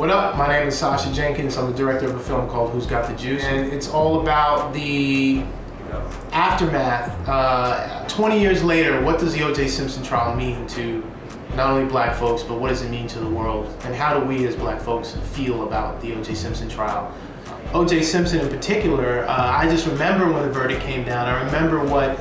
What up? My name is Sasha Jenkins. I'm the director of a film called Who's Got the Juice? And it's all about the aftermath. 20 years later, what does the O.J. Simpson trial mean to not only black folks, but what does it mean to the world? And how do we as black folks feel about the O.J. Simpson trial? O.J. Simpson in particular, I just remember when the verdict came down. I remember what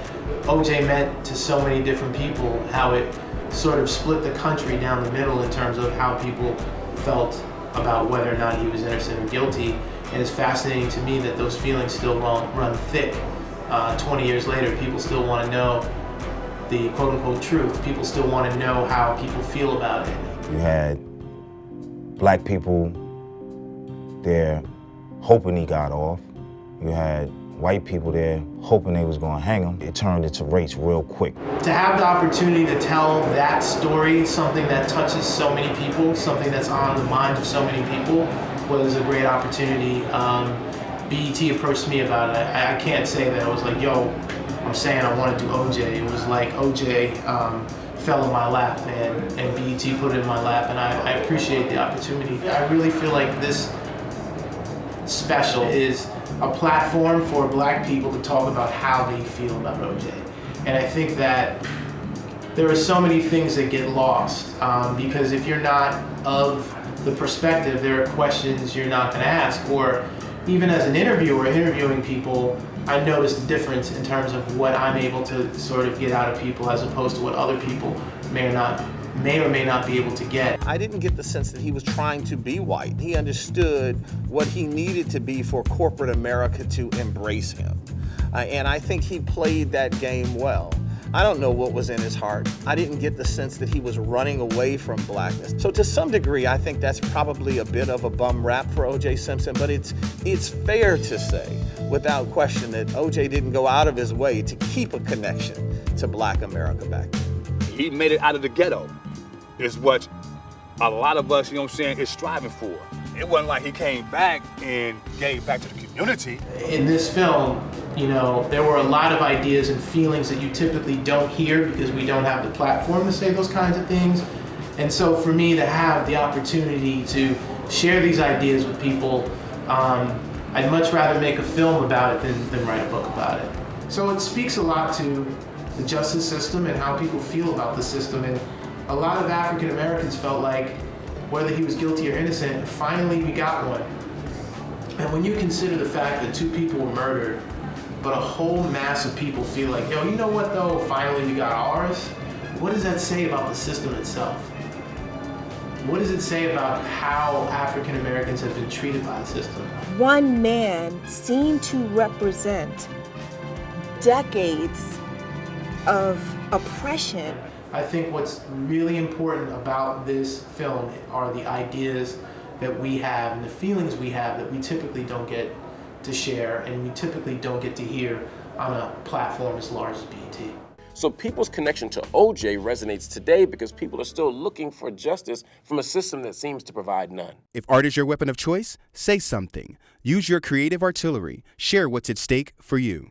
O.J. meant to so many different people, how it sort of split the country down the middle in terms of how people felt about whether or not he was innocent or guilty. And it's fascinating to me that those feelings still run thick. 20 years later, people still want to know the quote-unquote truth. People still want to know how people feel about it. You had black people there hoping he got off. You had white people there hoping they was going to hang him. It turned into race real quick. To have the opportunity to tell that story, something that touches so many people, something that's on the minds of so many people, was a great opportunity. BET approached me about it. I can't say that I was like, yo, I'm saying I want to do OJ. It was like OJ fell in my lap and BET put it in my lap, and I appreciate the opportunity. I really feel like this special is a platform for black people to talk about how they feel about OJ. And I think that there are so many things that get lost because if you're not of the perspective, there are questions you're not going to ask. Or even as an interviewer interviewing people, I noticed the difference in terms of what I'm able to sort of get out of people as opposed to what other people may or may not be able to get. I didn't get the sense that he was trying to be white. He understood what he needed to be for corporate America to embrace him. And I think he played that game well. I don't know what was in his heart. I didn't get the sense that he was running away from blackness. So to some degree, I think that's probably a bit of a bum rap for O.J. Simpson, but it's fair to say, without question, that O.J. didn't go out of his way to keep a connection to black America back then. He made it out of the ghetto, is what a lot of us, you know what I'm saying, is striving for. It wasn't like he came back and gave back to the community. In this film, you know, there were a lot of ideas and feelings that you typically don't hear because we don't have the platform to say those kinds of things. And so for me to have the opportunity to share these ideas with people, I'd much rather make a film about it than write a book about it. So it speaks a lot to the justice system and how people feel about the system. And a lot of African Americans felt like whether he was guilty or innocent, finally we got one. And when you consider the fact that 2 people were murdered, but a whole mass of people feel like, yo, you know what though, finally we got ours, what does that say about the system itself? What does it say about how African Americans have been treated by the system? One man seemed to represent decades of oppression. I think what's really important about this film are the ideas that we have and the feelings we have that we typically don't get to share and we typically don't get to hear on a platform as large as BET. So people's connection to OJ resonates today because people are still looking for justice from a system that seems to provide none. If art is your weapon of choice, say something. Use your creative artillery. Share what's at stake for you.